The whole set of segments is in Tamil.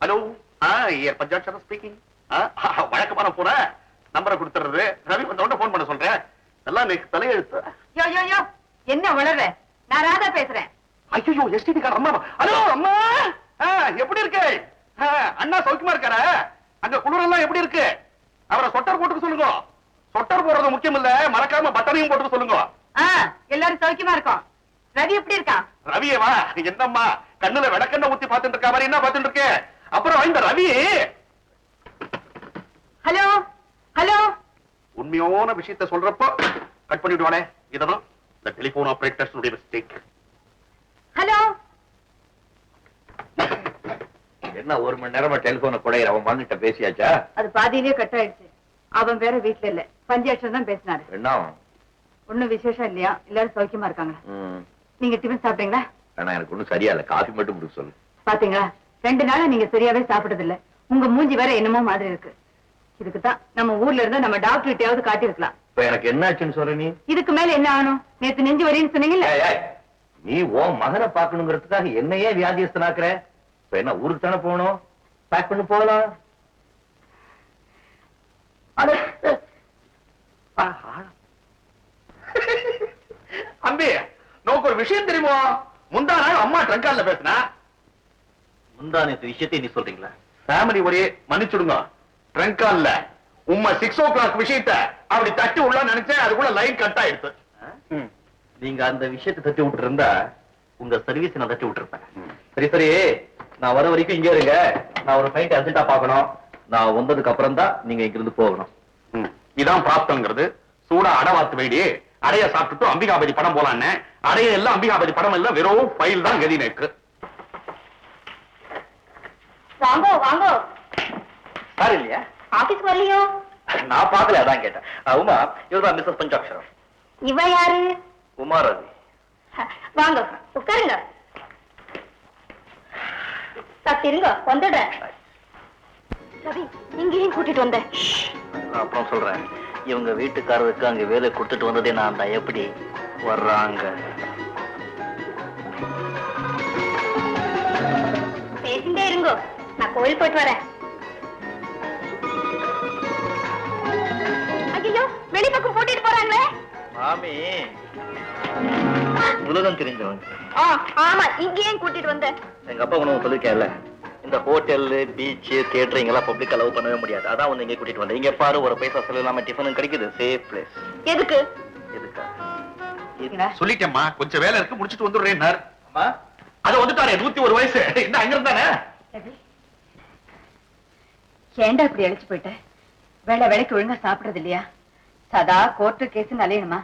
ஹலோ, பஞ்சாட்சரம் ஸ்பீக்கிங். வழக்கமான போன நம்பரை கொடுத்துறது. ரவி வந்தோட போன் பண்ண சொல்றேன். எல்லாம் எனக்கு தலையெழுத்து. யோ யோ யோ, என்ன வளர்ற? நான் ராதா பேசுறேன். ஐயோ, எஸ்டிடி கார அம்மா. ஹலோ அம்மா, எப்படி இருக்கு? அண்ணா சௌக்கியமா இருக்காரா? அங்க குளிரெல்லாம் எப்படி இருக்கு? அவரை சொட்டர் போட்டுக்க சொல்லுங்க. சொட்டர் போடுறது முக்கியம் இல்ல, மறக்காம பட்டனையும் போட்டுக்க சொல்லுங்க. எல்லாரும் சௌக்கியமா இருக்கோம். ரவி எப்படி இருக்கான்? ரவியவா? என்னம்மா கண்ணுல விளக்கெண்ண ஊத்தி பாத்துட்டு இருக்கா மாதிரி என்ன பாத்துட்டு இருக்கு? அப்புறம் இந்த ரவி. ஹலோ ஹலோ, உண்மையான விஷயத்தை சொல்றப்போ கட் பண்ணிடுவானே, இதெல்லாம் இந்த டெலிபோன் ஆபரேட்டர்ஸ் மிஸ்டேக். ஹலோ. என்ன ஒரு மணி நேரமா டெலிபோனை குடையிற? அவன் மண்ணிட்ட பேசியாச்சா? அது பாதியிலே கட் ஆயிடுச்சு. அவன் வேற வீட்டுல இல்ல, பஞ்சாட்சம் தான் பேசினாரு. என்ன ஒண்ணும் விசேஷம் இல்லையா? எல்லாரும் சௌக்கியமா இருக்காங்க. நீங்க டிஃபன் சாப்பிட்டீங்களா? ஆனா எனக்கு ஒண்ணும் சரியா இல்ல, காஃபி மட்டும் குடுக்க சொல்லு. பாத்தீங்களா, 2 நாளா நீங்க சரியாவே சாப்பிட்டது இல்ல. உங்க மூஞ்சி வேற என்னமோ மாதிரி இருக்கு. இதுக்குதான் நம்ம ஊர்ல இருந்தா நம்ம டாக்டர் கிட்டயாவது காட்டியிருக்கலாம். இப்ப எனக்கு என்ன ஆச்சுன்னு சொல்ற நீ? இதுக்கு மேல என்ன ஆகணும்? நேத்து நெஞ்சு வலின்னு சொன்னீங்கல்ல. நீ உன் மகனை பாக்கணுங்கிறதுக்காக என்னையே வியாதியஸ்தனாக்குற. இப்ப என்ன ஊருக்கு தானே போகணும்? பேக் பண்ணி போகலாம். அம்பி, நோக்கு ஒரு விஷயம் தெரியுமோ? முந்தா நாள் அம்மா ட்ரங்கால்ல பேசினா. முந்தா நேத்து விஷயத்தை நீ சொல்றீங்களா? ஃபேமிலி ஒரே மன்னிச்சுடுங்க. ட்ரங்கால்ல உம்மா 6 o'clock விஷயத்தை அப்படி தட்டி உள்ள நினைச்சேன், அதுக்குள்ள லைன் கட் ஆயிடுச்சு. நீங்க அந்த விஷயத்தை தட்டி விட்டு இருந்தா உங்க சர்வீஸ் நான் தட்டி விட்டுருப்பேன். சரி சரி, நான் வர வரைக்கும் இங்கே இருங்க. நான் ஒரு ஃபைட் அர்ஜென்ட்டா பார்க்கணும். நான் வந்ததுக்கு அப்புறம் தான் நீங்க இங்க இருந்து போகணும். இதான் பிராப்தங்கிறது. சூடா அடவாத்து வைடி. அடைய சாப்பிட்டுட்டு அம்பிகாபதி படம் போலான்னு. அடைய எல்லாம் அம்பிகாபதி படம் எல்லாம் வெறும் ஃபைல் தான் கதி நேக்கு. வாங்கோ வாங்கோ. சார் இல்லையா? ஆபீஸ் வரலையோ? நான் பார்க்கல, அதான் கேட்டேன். உமா, இவர்தான் மிஸ்ஸஸ் பஞ்சாட்சரம். இவ யாரு? உமா ரவி. வாங்க உட்காருங்க. சத்திருங்க, வந்துடுறேன். ரவி, இங்கேயும் கூட்டிட்டு வந்தேன். அப்புறம் சொல்றேன். இவங்க வீட்டுக்காரருக்கு அங்க வேலை கொடுத்துட்டு வந்ததே நான் தான். எப்படி வர்றாங்க? பேசிட்டே இருங்கோ, நான் கோயில் போயிட்டு வரேன். ஐயோ, வெளிப்பக்கம் கூட்டிட்டு போறாங்களே. மாமி உலகம் தெரிஞ்சவங்க. ஆமா, இங்கேயும் கூட்டிட்டு வந்தேன். எங்க அப்பா உணவு சொல்லிருக்கேன்ல, இந்த ஹோட்டல், பீச், தியேட்டர் இங்கெல்லாம் பப்ளிக் அலோவ் பண்ணவே முடியாது. அதான் வந்து இங்க கூட்டிட்டு வந்தேன். இங்க பாரு, ஒரு பைசா செலவு இல்லாம டிஃபனும் கிடைக்குது. Safe place. எதுக்கு? எதுக்கா? சொல்லிட்டேம்மா, கொஞ்சம் வேலை இருக்கு, முடிச்சிட்டு வந்துடுறேன். அம்மா, அது வந்துட்டாரே, 101 வயசு. என்ன அங்க இருந்தானே? ஏண்டா இப்படி அழைச்சு போயிட்ட? வேலைக்கு ஒழுங்கா சாப்பிடுறது இல்லையா? சதா கோர்ட்டு கேஸ் அலையணுமா?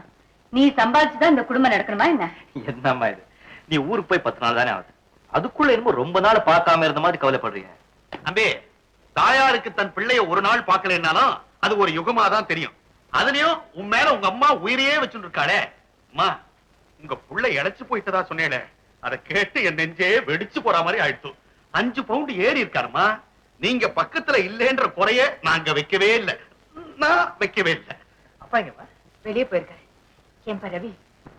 நீ சம்பாதிச்சுதான் இந்த குடும்பம் நடக்கணுமா என்ன? என்னம்மா இது? நீ ஊருக்கு போய் 10 நாள் தானே ஆகுது. அதுக்குள்ள என்னமோ ரொம்ப நாள் பார்க்காம இருந்த மாதிரி கவலைப்படுறீங்க. அம்பே, தாயாருக்கு தன் பிள்ளைய ஒரு நாள் பார்க்கலன்னாலும் அது ஒரு யுகமா தான் தெரியும். அதுலயும் உன் மேல உங்க அம்மா உயிரையே வச்சுட்டு இருக்காளே. அம்மா, உங்க புள்ள இழைச்சு போயிட்டதா சொன்னேனே, அதை கேட்டு என் நெஞ்சே வெடிச்சு போற மாதிரி ஆயிடுச்சு. 5 பவுண்ட் ஏறி இருக்காருமா. நீங்க பக்கத்துல இல்லைன்ற குறைய நாங்க வைக்கவே இல்லை. நான் வைக்கவே இல்லை. அப்பா எங்கம்மா? வெளியே போயிருக்காரு. ஏன்பா ரவி,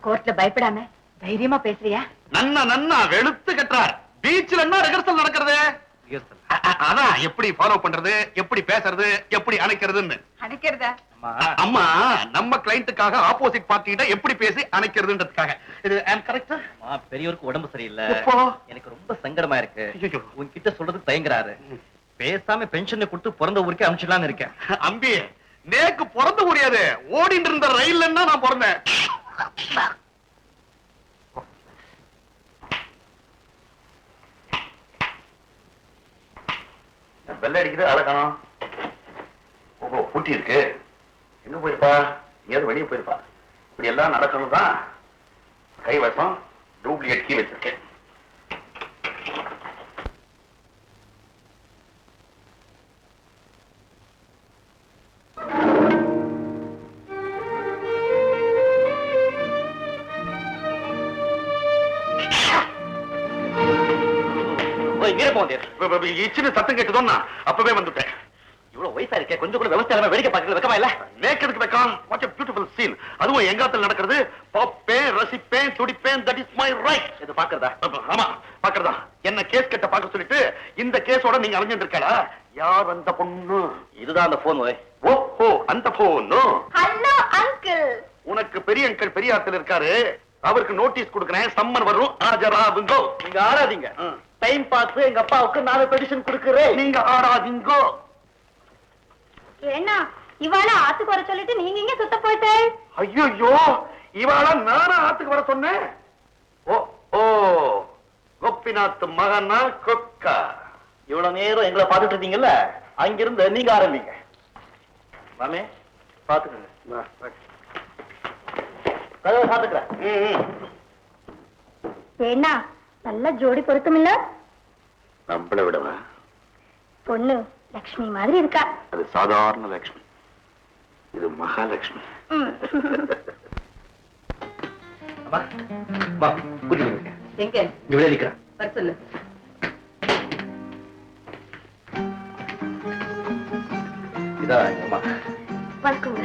கோர்ட்ல பயப்படாம தைரியமா பேசுறியா? நன்னா வெளுத்து கட்டுறார். பீச்ல என்ன ரிஹர்சல் நடக்கிறது? அதான் எப்படி ஃபாலோ பண்றது, எப்படி பேசுறது, எப்படி அணைக்கிறதுன்னு. அணைக்கிறதா? அம்மா, நம்ம கிளைண்ட்டுக்காக ஆப்போசிட் பார்ட்டிகிட்ட எப்படி பேசி அணைக்கிறதுன்றதுக்காக. இது கரெக்டா? பெரியவருக்கு உடம்பு சரியில்லை. எப்போ? எனக்கு ரொம்ப சங்கடமா இருக்கு. ஐயோ. உன்கிட்ட சொல்றது தயங்குறாரு. பேசாம பென்ஷன் கொடுத்து பிறந்த ஊருக்கே அனுப்பிச்சிடலான்னு இருக்கேன். அம்பி, நேக்கு பிறந்த முடியாது. ஓடிட்டு இருந்த ரயில்ல நான் பிறந்தேன். வெள்ள அடிக்குது, அழகாம். ஓஹோ, பூட்டி இருக்கு. எங்க போயிருப்பா? எங்கேயாவது வெளியே போயிருப்பா. இப்படி எல்லாம் நடக்கணும் தான் கைவசம் டூப்ளிகேட் கீ வச்சிருக்கேன். சின்ன சத்தம் கேட்டுதோன்னா அப்பவே வந்துட்டேன். இவ்வளவு வயசா இருக்கே, கொஞ்சம் கூட விவசாயம் வேடிக்கை பார்க்கறது வெக்கமா இல்ல? நேக்கதுக்கு வைக்கலாம். What a beautiful scene. அதுவும் எங்காத்துல நடக்கிறது. பாப்பேன், ரசிப்பேன், துடிப்பேன். that is my right. இது பாக்குறதா? ஆமா, பாக்குறதா. என்ன கேஸ் கட்ட பார்க்க சொல்லிட்டு இந்த கேஸோட நீங்க அலைஞ்சிருக்கா? யார் அந்த பொண்ணு? இதுதான் அந்த போன். ஓஹோ, அந்த பொண்ணு. Hello uncle. உனக்கு பெரிய அங்கிள் பெரியாத்துல இருக்காரு. அவருக்கு நோட்டீஸ் கொடுக்கறேன். சம்மன் வரும். ஆஜராகுங்கோ. நீங்க ஆடாதீங்க. Time pass. எங்க அப்பாவுக்கு நான் பெடிஷன் கொடுக்கிறேன். நீங்க ஆடாதீங்கோ. என்ன இவாள ஆத்துக்கு வர சொல்லிட்டு நீங்க இங்க சுத்த போயிட்டே? ஐயோ, இவாள நானா ஆத்துக்கு வர சொன்னேன்? ஓ ஓ, கோபிநாத் மகனா கொக்கா. இவ்வளவு நேரம் எங்களை பாத்துட்டு இருந்தீங்கல்ல, அங்கிருந்து நீங்க ஆரம்பிங்க. மாமே பாத்துக்கங்க. கதவை பாத்துக்கிறேன். ஏன்னா நல்ல ஜோடி பொருத்தம் இல்ல? நம்மள விடவா? பொண்ணு லக்ஷ்மி மாதிரி இருக்கா. அது சாதாரண லட்சுமி, இது மகாலட்சுமி. எங்க இவ்வளவு நிக்கிறேன். வர சொல்லு. இதான் எங்க அம்மா. வணக்கங்க.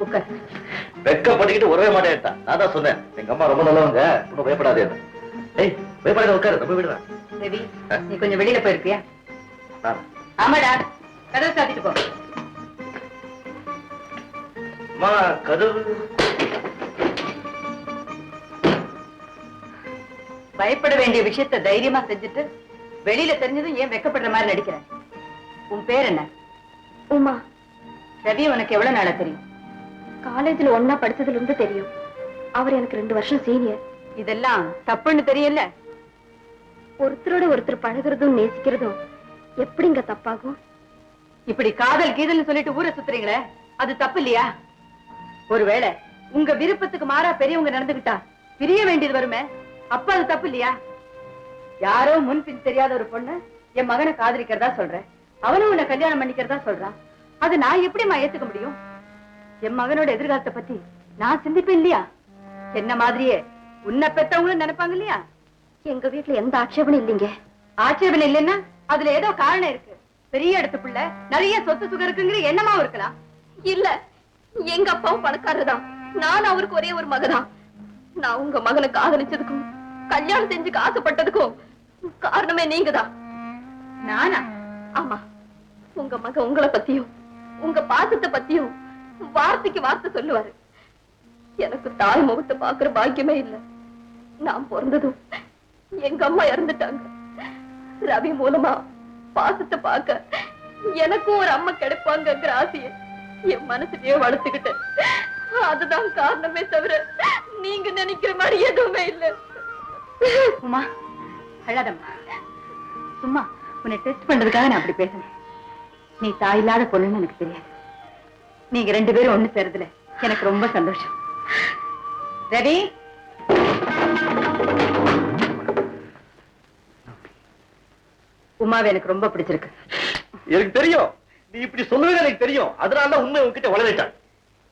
உட்கார். வெக்கப்பட்டுக்கிட்டு வரவே மாட்டேன். நான் தான் சொன்னேன், எங்க அம்மா ரொம்ப நல்லவங்க, ஒன்னும் பயப்படாதே. ஏய், பயப்படாத, உட்காரு. ரொம்ப விடுறேன். ரவி, நீ கொஞ்சம் வெளியில போயிருக்கியா? ஆமாடா, கதவை சாத்திட்டு போ. அம்மா, கதவு. பயப்பட வேண்டிய விஷயத்தை தைரியமா செஞ்சுட்டு வெளியில தெரிஞ்சதும் ஏன் வெக்கப்படுற மாதிரி நடிக்கிற? உன் பேர் என்ன? உமா. ரவி உனக்கு எவ்வளவு நாளா தெரியும்? காலேஜ்ல ஒன்னா படிச்சதுல இருந்து தெரியும். அவர் எனக்கு 2 வருஷம் சீனியர். இதெல்லாம் தப்புன்னு தெரியல. ஒருத்தரோட ஒருத்தர் பழகுறதும் நேசிக்கிறதும் எப்படிங்க தப்பாகும்? இப்படி காதல் கீதல்னு சொல்லிட்டு ஊரை சுத்துறீங்களே, அது தப்பு இல்லையா? ஒருவேளை உங்க விருப்பத்துக்கு மாறா பெரியவங்க நடந்துகிட்டா பிரிய வேண்டியது வருமே, அப்ப அது தப்பு இல்லையா? யாரோ முன்பின் தெரியாத ஒரு பொண்ணு என் மகனை காதலிக்கிறதா சொல்றேன், அவனும் உன்னை கல்யாணம் பண்ணிக்கிறதா சொல்றான். அது நான் எப்படிமா ஏத்துக்க முடியும்? என் மகனோட எதிர்காலத்தை பத்தி நான் சிந்திப்பேன் இல்லையா? என்ன மாதிரியே உன்னை பெத்தவங்களும் நினைப்பாங்க இல்லையா? எங்க வீட்டுல எந்த ஆட்சேபனும் இல்லைங்க. ஆட்சேபனை இல்லைன்னா அதுல ஏதோ காரணம் இருக்கு. பெரிய இடத்து பிள்ளை, நிறைய சொத்து சுகம் இருக்குங்கிற எண்ணமாவும் இருக்கலாம். இல்ல, எங்க அப்பாவும் பணக்காரர்தான், நான் அவருக்கு ஒரே ஒரு மகதான். நான் உங்க மகனை காதலிச்சதுக்கும் கல்யாணம் செஞ்சுக்க ஆசைப்பட்டதுக்கும் காரணமே நீங்கதான். நானா? ஆமா, உங்க மகன் உங்களை பத்தியும் உங்க பாசத்தை பத்தியும் வார்த்தைக்கு வார்த்தை சொல்லுவாரு. எனக்கு தாய் முகத்தை பாக்குற பாக்கியமே இல்ல. நான் பிறந்ததும் எங்க அம்மா இறந்துட்டாங்க. ரவி மூலமா பாசத்தை பார்க்க எனக்கும் ஒரு அம்மா கிடைப்பாங்கிற ஆசையை என் மனசுலயே வளர்த்துக்கிட்டேன். அதுதான் காரணமே தவிர நீங்க நினைக்கிற மாதிரி எதுவுமே இல்ல. உமா, அழாதம்மா. சும்மா உன்னை டெஸ்ட் பண்றதுக்காக நான் அப்படி பேசுறேன். நீ தாயில்லாத பொண்ணுன்னு எனக்கு தெரியாது. நீங்க 2 பேரும் ஒண்ணு சேரதுல எனக்கு ரொம்ப சந்தோஷம். ரவி, உமாவை எனக்கு ரொம்ப பிடிச்சிருக்கு. எனக்கு தெரியும், நீ இப்படி சொல்லுவே எனக்கு தெரியும். அதனால உண்மை உங்ககிட்ட வளர்ந்துட்டான்.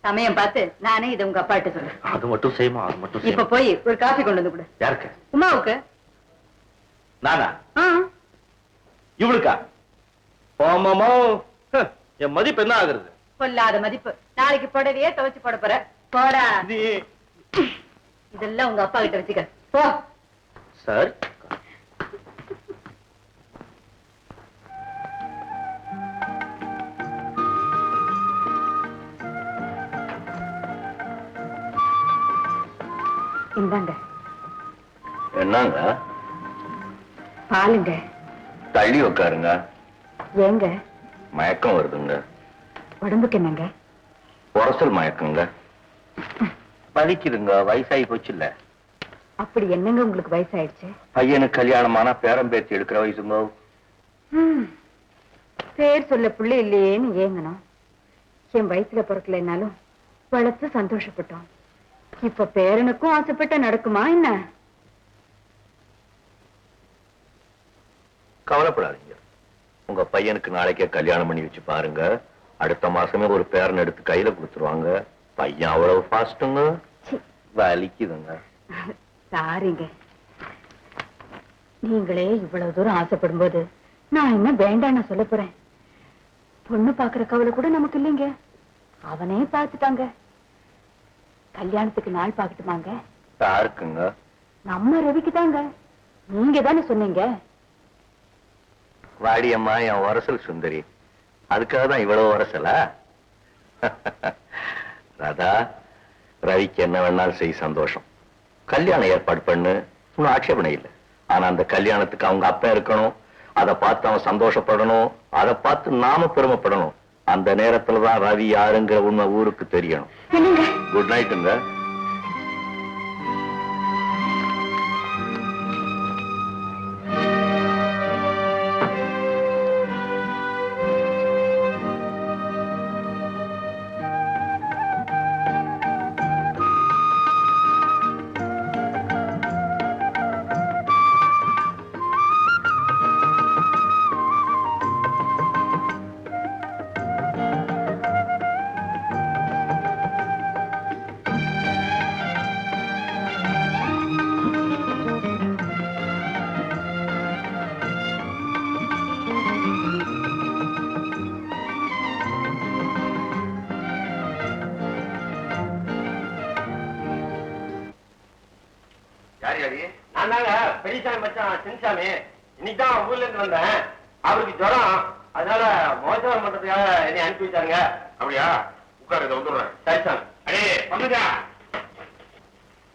சமயம் பார்த்து நானே இதை உங்க அப்பா கிட்ட சொல்றேன். அது மட்டும் செய்யுமா? அது மட்டும் இப்ப போய் ஒரு காஃபி கொண்டு வந்து கொடு. யாருக்கு? உமாவுக்கு. நானா? இவளுக்கா? ஆமாமா. என் மதிப்பு என்ன ஆகுறது? கொல்லாத மதிப்பு. நாளைக்கு புடவையே துவைச்சு போட போற. போடா. இதெல்லாம் உங்க அப்பா கிட்ட வச்சுக்க. போ. சார், இந்தாங்க. என்னங்க? பாலுங்க. தள்ளி உட்காருங்க. ஏங்க? மயக்கம் வருதுங்க. உடம்புக்கு என்னங்க? உரசல் மயக்கங்க. வலிக்குதுங்க, வயசாகி போச்சு இல்ல. அப்படி என்னங்க உங்களுக்கு வயசாயிடுச்சு? பையனுக்கு கல்யாணமானா பேரம்பேத்தி எடுக்கிற வயசுங்க. பேர் சொல்ல புள்ளை இல்லையேன்னு ஏங்கணும். என் வயசுல பிறக்கலைன்னாலும் வளர்த்து சந்தோஷப்பட்டோம். இப்ப பேரனுக்கும் ஆசைப்பட்ட நடக்குமா என்ன? கவலைப்படாதீங்க, உங்க பையனுக்கு நாளைக்கே கல்யாணம் பண்ணி வச்சு பாருங்க. அடுத்த மாசமே ஒரு பேரன் எடுத்து கையில கொடுத்துருவாங்க. பையன் அவ்வளவு ஃபாஸ்ட்டுங்க. வலிக்குதுங்க. சாரிங்க. நீங்களே இவ்வளவு தூரம் ஆசைப்படும் போது நான் என்ன வேண்டான்னு சொல்ல போறேன். பொண்ணு பாக்குற கவலை கூட நமக்கு இல்லைங்க. அவனே பார்த்துட்டாங்க. கல்யாணத்துக்கு நாள் பாக்கட்டுமாங்க? யாருக்குங்க? நம்ம ரவிக்கு தாங்க. நீங்க தானே சொன்னீங்க. வாடியம்மா என் வரசல் சுந்தரி, அதுக்காக தான் இவ்வளவு வரசலா? ராதா, ரவிக்கு என்ன வேணாலும் செய், சந்தோஷம். கல்யாணம் ஏற்பாடு பண்ணு, ஒன்னும் ஆட்சேபனை இல்லை. ஆனா அந்த கல்யாணத்துக்கு அவங்க அப்பா இருக்கணும், அதை பார்த்து அவன் சந்தோஷப்படணும், அதை பார்த்து நாம பெருமைப்படணும். அந்த நேரத்துலதான் ரவி யாருங்கிற உண்மை ஊருக்கு தெரியணும். குட் நைட்டுங்க. நான் தாங்க பெரியசாமி மச்சான் சின்னசாமி. இன்னைக்குதான் ஊர்ல இருந்து வந்தேன். அவருக்கு ஜுரம், அதனால மோசம் பண்றதுக்காக என்னை அனுப்பி வச்சாருங்க. அப்படியா? உட்காரு, இதை வந்துடுறேன். சரி சாமி. அடே பண்ணுதா,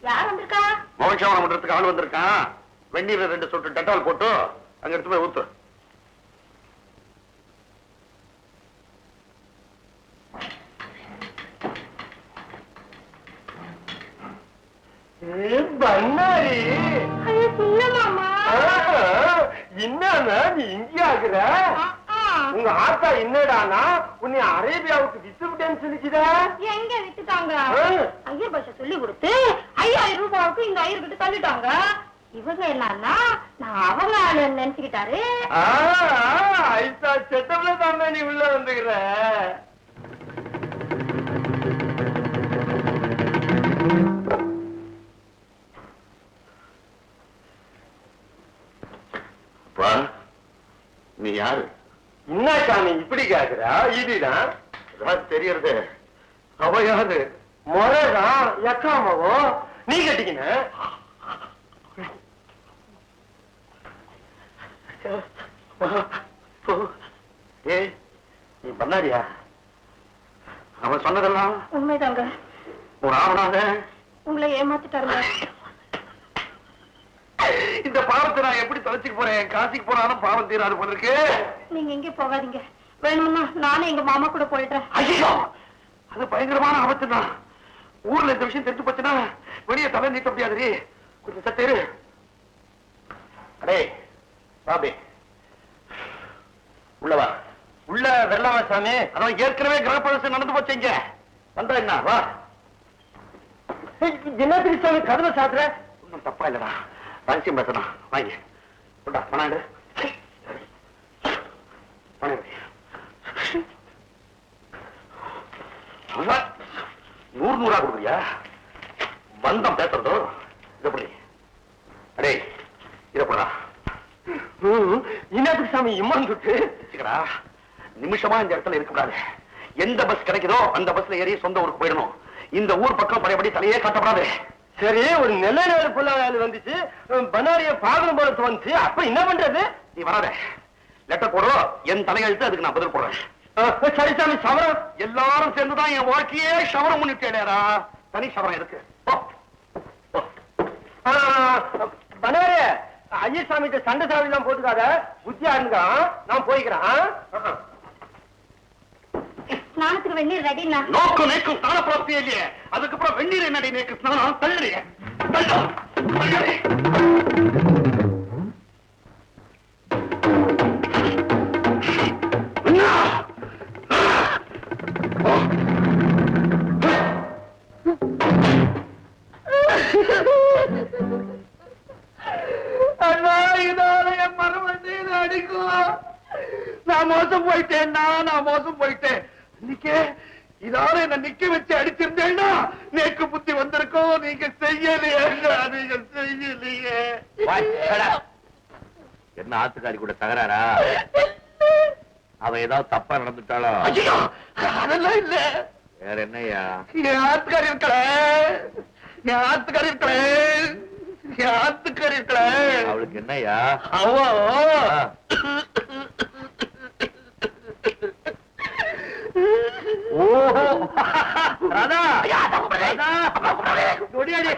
யார் வந்திருக்கா? மோகன் பண்றதுக்கு ஆள் வந்திருக்கான். வெந்நீர் 2 சொட்டு டெட்டால் போட்டு அங்க எடுத்து போய் ஊத்து. பண்ணாரி என்னன்னா நீ இங்கே ஆகுற? உங்க ஆத்தா என்னடானா உன்னை அரேபியாவுக்கு வித்து விட்டேன்னு சொல்லிச்சுதா? எங்க விட்டுட்டாங்க? ஐயர் பாஷா சொல்லி கொடுத்து 5000 ரூபாய்க்கு இந்த ஐயர்கிட்ட தள்ளிட்டாங்க. இவங்க என்னன்னா நான் அவங்க ஆளுன்னு நினைச்சுக்கிட்டாரு. ஐசா செட்டப்ல தானே நீ உள்ள வந்துக்கிற. நீ யாரு? என்ன சாமி இப்படி கேக்குறா? இதுதான் தெரியறது. அவ யாரு? முறைதான் எக்காமவோ நீ கட்டிக்கின. ஏய், நீ பண்ணாரியா? அவன் சொன்னதெல்லாம் உண்மைதாங்க. ஒரு ஆவணாக உங்களை ஏமாத்திட்டாருங்க. இந்த பாவத்தை நான் எப்படி தொலைச்சுக்கு போறேன்? காசிக்கு போனாலும் பாவம் தீராது போல இருக்கு. நீங்க எங்கே போகாதீங்க. வேணும்னா நானே எங்க மாமா கூட போயிடுறேன். ஐயோ, அது பயங்கரமான ஆபத்து தான். ஊர்ல இந்த விஷயம் தெரிஞ்சு போச்சுன்னா வெளியே தலை நீட்ட முடியாது. கொஞ்சம் சத்தேரு. அடே பாபி, உள்ளவா. உள்ள வெள்ளாம சாமி. அதான் ஏற்கனவே கிரகப்பிரவேசம் நடந்து போச்சு. இங்க வந்தா என்ன? வா. என்ன திருச்சாமி கதவை சாத்துற? ஒன்றும் தப்பா இல்லடா, ரகசியம் பேசணும். வாங்க பணம் எடு. பணம் எடு. 100 கொடுக்குறியா? பந்தம் பேசுறதோ இதை படி. அடே இதை போடா. என்னத்துக்கு சாமி இம்மான் சுட்டு? நிமிஷமா இந்த இடத்துல இருக்கக்கூடாது. எந்த பஸ் கிடைக்குதோ அந்த பஸ்ல ஏறி சொந்த ஊருக்கு போயிடணும். இந்த ஊர் பக்கம் பழையபடி தலையே காட்டப்படாது. சரி, ஒரு நெல்லை நேரம் புள்ள வந்துச்சு, பனாரிய பாகனம் போல தோணுச்சு. அப்ப என்ன பண்றது? நீ வராத, லெட்டர் போடும். என் தலையெழுத்து, அதுக்கு நான் பதில் போடுறேன். சரி சாமி. சவரம் எல்லாரும் சேர்ந்துதான் என் வாழ்க்கையே சவரம் பண்ணிட்டேடா. தனி சவரம் இருக்கு. பனாரே, ஐயசாமி சண்டை சாவி எல்லாம் போட்டுக்காத. புத்தியா இருங்க, நான் போய்க்கிறேன். ஸ்நானத்துக்கு வெந்நீர் ரெடினா? நோக்கம் நேக்கும் ஸ்நான பிராப்தியே இல்லையே, அதுக்கப்புறம் வெந்நீர் என்னடி நேக்கு ஸ்நானம்? தள்ளுறிய அடிக்கும். நான் மோசம் போயிட்டேன்னா, நான் மோசம் போயிட்டேன். இன்னைக்கே இதால என்ன நிக்க வச்சு அடிச்சிருந்தேன்னா நேக்கு புத்தி வந்திருக்கும். நீங்க செய்யலையே, நீங்க செய்யலையே. என்ன ஆத்துக்காரி கூட தகராறா? அவ ஏதாவது தப்பா நடந்துட்டாளோ? ஐயோ அதெல்லாம் இல்ல. வேற என்னய்யா? என் ஆத்துக்காரி இருக்கல, என் ஆத்துக்காரி இருக்கல, என் ஆத்துக்காரி இருக்கல. அவளுக்கு என்னய்யா? அவ ஓஹோ ராதா, ராதா, ஒடியாடி.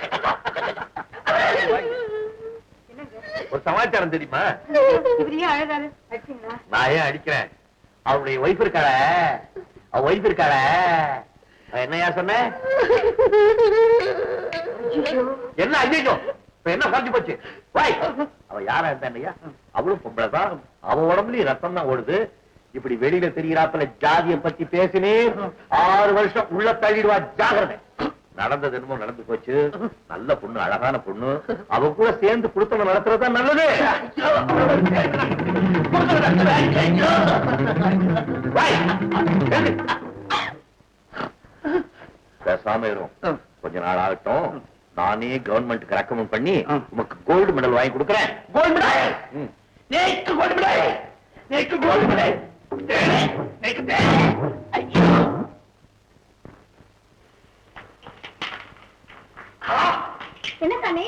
ஒரு சமாச்சாரம் தெரியுமா? இவரையே அழகாரு அடிச்சீங்களா? நான் ஏன் அடிக்கிறேன்? அவளுடைய ஒய்ஃப் இருக்காள, அவ ஒய்ஃப் இருக்காள, என்னையா சொன்ன? என்ன ஐயோ, இப்ப என்ன குறைஞ்சு போச்சு? அவ யாரா இருந்தா என்னையா? அவளும் பொம்பளைதான், அவ உடம்புலயும் ரத்தம் தான் ஓடுது. இப்படி வெளியில தெரியறாப்புல ஜாதிய பத்தி பேசினே 6 வருஷம் உள்ள தள்ளிடுவா, ஜாகிரதை. நடந்தது என்னமோ நடந்து போச்சு. நல்ல பொண்ணு, அழகான பொண்ணு, அவ கூட சேர்ந்து குடுத்தவங்க நடத்துறதுதான் நல்லது. பேசாம இருக்கும், கொஞ்ச நாள் ஆகட்டும். நானே கவர்மெண்ட்டுக்கு ரெக்கமெண்ட் பண்ணி உனக்கு கோல்டு மெடல் வாங்கி கொடுக்குறேன். கோல்டு மெடல், நேக்கு கோல்டு மெடல், நேக்கு கோல்டு மெடல். என்ன சாமி,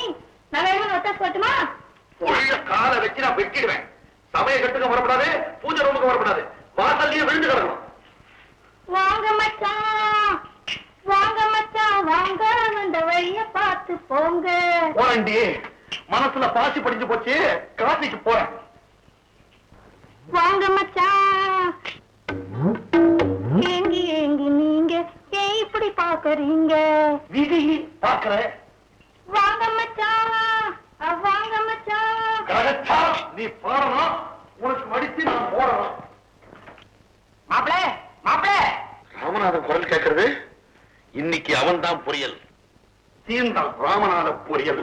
நான் வேணுமா ஒத்தாசு போட்டுமா? காலை வச்சு நான் வெட்டிடுவேன். சமய கட்டுக்கு வரப்படாது, பூஜை ரூமுக்கு வரப்படாது, வாசல்லையே விழுந்து கிடக்கணும். வாங்க மச்சான், வாங்க மச்சான், வாங்க அந்த வழிய பார்த்து போங்க. போறேன்டி, மனசுல பாசி படிஞ்சு போச்சு, காசிக்கு போறேன். வாங்க மச்சான், ஏங்கி ஏங்கி நீங்க ஏன் இப்படி பாக்குறீங்க? விதி பாக்குறேன். வாங்க மச்சான், வாங்க மச்சான். கரெக்டா நீ பாடணும், உனக்கு மடிச்சு நான் போடணும். மாப்பிள மாப்பிள, ராமநாதன் குரல் கேட்கறது, இன்னைக்கு அவன் தான் பொரியல். தீர்ந்தான் ராமநாத பொரியல்.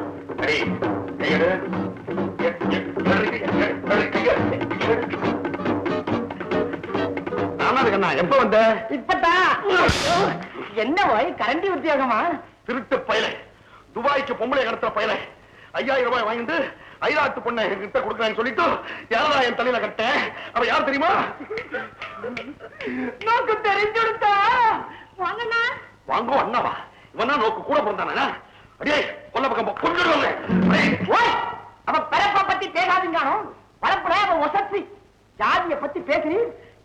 ராமநாதன் எப்ப வந்த? இப்பதான். என்ன வாய் கரண்டி உத்தியோகமா? திருட்டு பயலை, துபாய்க்கு பொம்பளை கடத்துற பயலை, 5000 ரூபாய் வாங்கிட்டு ஐராத்து பொண்ணை கிட்ட கொடுக்குறேன்னு சொல்லிட்டு யாரா என் தலையில கட்ட. அவ யார் தெரியுமா? நோக்கு தெரிஞ்சுடுத்தா. வாங்கண்ணா. வாங்கோ அண்ணாவா? இவன் தான் நோக்கு கூட பிறந்தானா? அடியே கொல்ல பக்கம் கொண்டுடுவாங்க. அவன் பிறப்ப பத்தி பேசாதீங்க, வளர்ப்புற அவன் ஒசத்தி. ஜாதிய பத்தி பேசி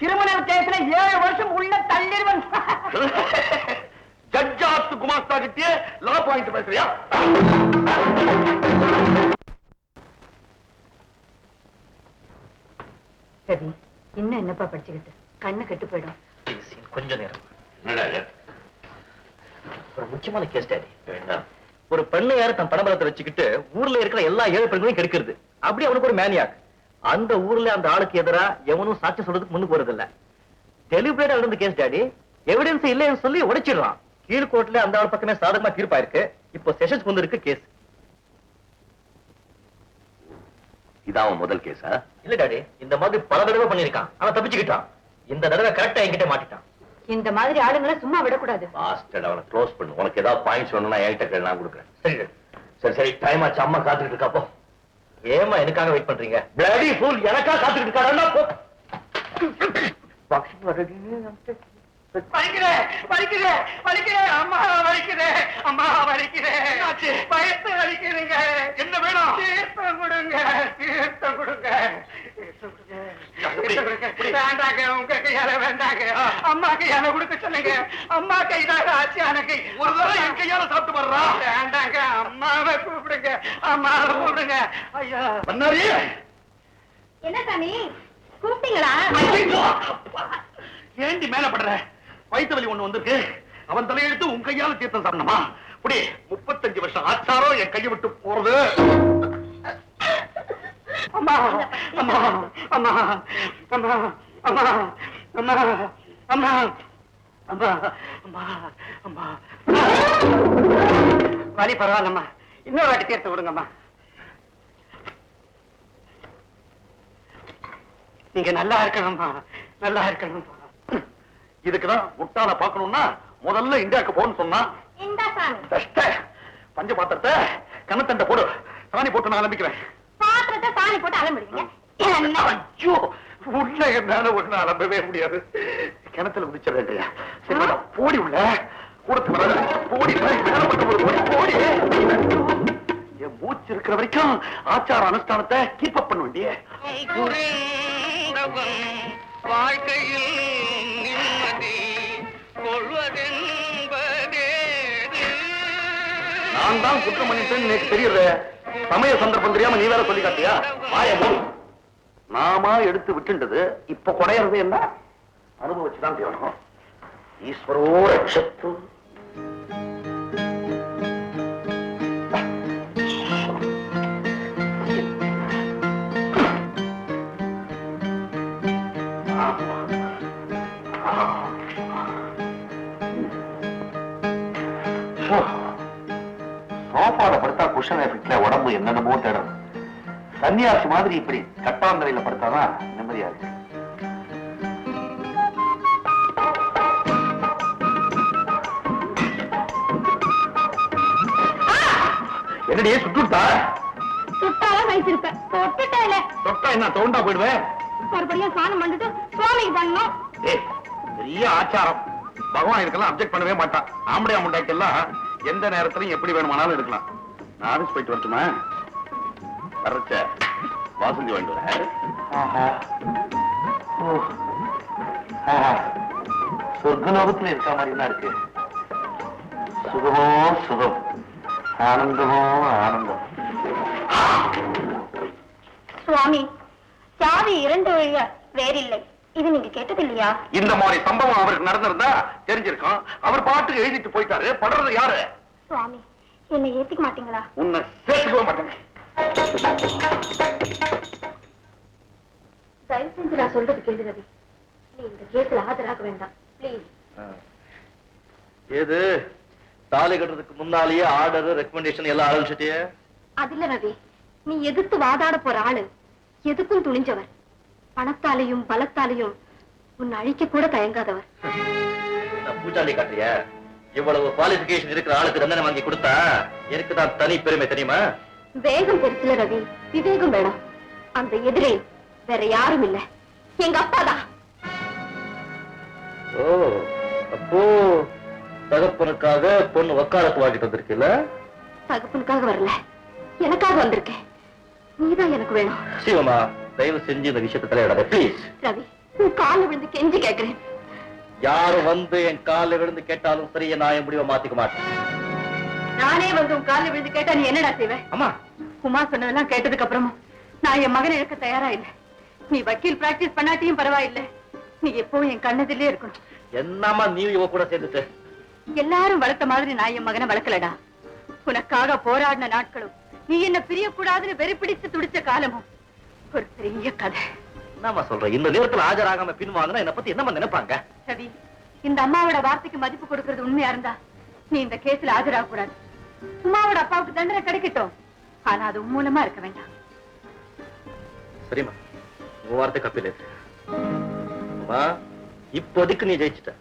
திருமண கேஸ்ல 7 வருஷம் உள்ள தள்ளிடுவன். ஜட்ஜாத்து குமாஸ்தா கிட்டே லா பாயிண்ட் பேசுறியா? சரி, இன்னும் என்னப்பா படிச்சுக்கிட்டு? கண்ணு கெட்டு போயிடும். கொஞ்ச நேரம். ஒரு முக்கியமான கேஸ் டாடி. ஒரு பெண்ணை யாரு தன் பணபலத்தை வச்சுக்கிட்டு ஊர்ல இருக்கிற எல்லா 7 பெண்களையும் கெடுக்கிறது. அப்படி அவனுக்கு ஒரு மேனியாக். அந்த ஊர்ல அந்த ஆளுக்கு எதிரா எவனும் சாட்சி சொல்றதுக்கு முன்னுக்கு வருது இல்ல. டெலிபரேட்டா இருந்த கேஸ் டாடி. எவிடன்ஸ் இல்லைன்னு சொல்லி உடைச்சிடலாம். கீழ்கோர்ட்ல அந்த ஆள் பக்கமே சாதகமா தீர்ப்பா இருக்கு. இப்போ செஷன்ஸ் வந்து இருக்கு கேஸ். இதான் முதல் கேஸா? இல்ல டாடி, இந்த மாதிரி பல தடவை பண்ணிருக்கான். அவன் தப்பிச்சுக்கிட்டான். இந்த தடவை கரெக்டா என்கிட்ட மாட்டிட்டான். இந்த மாதிரி ஆளுங்களை சும்மா விடக்கூடாது. பாஸ்டர்ட், அவனை க்ளோஸ் பண்ணு. உனக்கு ஏதாவது பாயிண்ட்ஸ் வேணும்னா என்கிட்ட கேளு, நான் கொடுக்குறேன். சரி டாடி. சரி சரி, டைம் ஆச்சு, அம்மா காத்துக்கிட்டு இருக்காப்போ. ஏமா எனக்காக வெயிட் பண்றீங்க? பிளடி ஃபூல், எனக்கா காத்துக்கிட்டு இருக்காடா? போ. வலிக்கிறேன் வலிக்கிறேன் வலிக்கிறேன், அம்மா வலிக்கிறேன், அம்மா வலிக்கிறேன், பயத்து வலிக்கிறீங்க. என்ன வேணும்? தீர்த்தம் கொடுங்க, தீர்த்தம் கொடுங்க, வேண்டாங்க, உங்க கையால வேண்டாங்க, அம்மா கையால கொடுக்க சொல்லுங்க. அம்மா கைதாங்க ஆட்சியான கை. ஒரு தடவை என் கையால சாப்பிட்டு வர்றா. வேண்டாங்க, அம்மாவை கூப்பிடுங்க, அம்மாவை கூப்பிடுங்க. ஐயா பண்ணாரி, என்ன சாமி கூப்பிட்டீங்களா? ஏண்டி மேல படுற? வயிற்று வலி ஒண்ணு வந்திருக்கு. அவன் தலையெழுத்து உன் கையால தீர்த்தம் சாப்பிடணுமா? அப்படி 35 வருஷம் ஆச்சாரம் என் கையை விட்டு போறது. அம்மா அம்மா அம்மா அம்மா அம்மா அம்மா அம்மா அம்மா அம்மா அம்மா. வலி பரவாயில்லம்மா, இன்னொரு வாட்டி தீர்த்து விடுங்கம்மா. நீங்க நல்லா இருக்கணும்மா, நல்லா இருக்கணும்மா. இதுக்குதான் முட்டாள பாக்கணும்னா முதல்ல இந்தியாவுக்கு போன்னு சொன்னா. இந்த சாமி பஞ்ச பாத்திரத்தை கண்ணத்தண்டை போடு, சாணி போட்டு நான் ஆரம்பிக்கிறேன். பாத்திரத்தை சாணி போட்டு அலம்பிடுவீங்க. என்ன ஐயோ, உள்ள என்னால ஒண்ணு நம்பவே முடியாது. கிணத்துல குதிச்ச வேண்டியா? சரி மேடம், போடி உள்ள கொடுத்து வர போடி மேல மட்டும் ஒரு போடி. என் மூச்சு இருக்கிற வரைக்கும் ஆச்சார அனுஷ்டானத்தை கீப் அப் பண்ண வேண்டிய. வாழ்க்கையில் நிம்மதி கொள்வதென்பதே. நான் தான் குற்றம் பண்ணிட்டேன்னு எனக்கு தெரியுது. சமய சந்தர்ப்பம் தெரியாம நீ வேற சொல்லி காட்டியா? வாய மூடு. நாமா எடுத்து விட்டுண்டது இப்ப குறையறது என்ன? அனுபவிச்சுதான் தீரணும். ஈஸ்வரோ ரட்சத்து. சோஃபால படுத்தா குஷன் எஃபெக்ட்ல உடம்பு என்னென்னமோ தேடும். சன்னியாசி மாதிரி இப்படி கட்டாந்தரையில படுத்தாதான் நிம்மதியா இருக்கு. என்னடியே சுட்டுட்டா? சுட்டாலும் வச்சிருப்பேன், தொட்டுட்டேல. தொட்டா என்ன தோண்டா போயிடுவேன்? மறுபடியும் ஸ்நானம் பண்ணிட்டு சுவாமிக்கு பண்ணணும். ஏய், பெரிய ஆச்சாரம். பகவான் இதுக்கெல்லாம் அப்செக்ட் பண்ணவே மாட்டான். ஆம்படியா முண்டாக்கெல்லாம் எந்த நேரத்திலும் எப்படி வேணுமானாலும் இருக்கலாம். நான் ஆபீஸ் போயிட்டு வரட்டுமா? வரச்ச வாசந்தி வாங்கிட்டு வர. சொர்க்கலோகத்துல இருக்க மாதிரி தான் இருக்கு. சுகமோ சுகம், ஆனந்தமோ ஆனந்தம். சுவாமி, சாவி 2 வழிய வேறில்லை. இது நீங்க கேட்டது இல்லையா? இந்த மாதிரி சம்பவம் அவருக்கு நடந்திருந்தா தெரிஞ்சிருக்கும். அவர் பாட்டுக்கு எழுதிட்டு போயிட்டாரு. படுறது யாரு? சுவாமி, என்னை ஏத்துக்க மாட்டீங்களா? உன்னை சேர்த்துக்க மாட்டேன். தயவு செஞ்சு நான் சொல்றது கேளு ரவி. நீ இந்த கேஸ்ல ஆஜராக வேண்டாம் பிளீஸ். ஏது தாலி கட்டுறதுக்கு முன்னாலேயே ஆர்டர் ரெக்கமெண்டேஷன் எல்லாம் ஆரம்பிச்சிட்டியே? அது இல்ல ரவி, நீ எதிர்த்து வாதாட போற ஆளு எதுக்கும் துணிஞ்சவர். பணத்தாலையும் பலத்தாலையும் உன்னை அழிக்க கூட தயங்காதவர். பூஜாலி காட்டுறிய? இவ்வளவு குவாலிபிகேஷன் இருக்கிற ஆளுக்கு தண்டனை வாங்கி கொடுத்தா எனக்கு தான் தனி பெருமை தெரியுமா? வேகம் பெருசுல ரவி, விவேகம் வேணும். அந்த எதிரே வேற யாரும் இல்ல, எங்க அப்பாதான். ஓ, அப்போ தகப்பனுக்காக பொண்ணு வக்காலத்து வாங்கிட்டு வந்திருக்கீல்ல? தகப்பனுக்காக வரல, எனக்காக வந்திருக்கேன். நீதான் எனக்கு வேணும். சிவமா, தயவு செஞ்சு இந்த விஷயத்தை தலையிடாத ப்ளீஸ். ரவி, உன் கால விழுந்து கெஞ்சி கேட்கிறேன். யாரு வந்து என் காலில் விழுந்து கேட்டாலும் சரி, நான் என் முடிவை மாத்திக்க மாட்டேன். நானே வந்து உன் காலில் விழுந்து கேட்டா நீ என்னடா செய்வேன்? அம்மா, உமா சொன்னதெல்லாம் கேட்டதுக்கு அப்புறமும் நான் என் மகனை இழக்க தயாரா இல்லை. நீ வக்கீல் பிராக்டிஸ் பண்ணாட்டியும் பரவாயில்லை, நீ எப்பவும் என் கண்ணதிலே இருக்கணும். என்னம்மா நீ இவ கூட சேர்ந்துட்டு? எல்லாரும் வளர்த்த மாதிரி நான் என் மகனை வளர்க்கலடா. உனக்காக போராடின நாட்களும், நீ என்ன பிரியக்கூடாதுன்னு வெறி பிடிச்சு துடிச்ச காலமும் ஒரு பெரிய கதை. என்னம்மா சொல்ற? இந்த நேரத்துல ஆஜராகாம பின்வாங்கினா என்ன பத்தி என்னம்மா நினைப்பாங்க? ரவி, இந்த அம்மாவோட வார்த்தைக்கு மதிப்பு கொடுக்கறது உண்மையா இருந்தா நீ இந்த கேஸ்ல ஆஜராக கூடாது. உமாவோட அப்பாவுக்கு தண்டனை கிடைக்கட்டும், ஆனா அது மூலமா இருக்க வேண்டாம். சரிம்மா, உன் வார்த்தை கப்பில இருக்கு. இப்போதைக்கு நீ ஜெயிச்சுட்ட.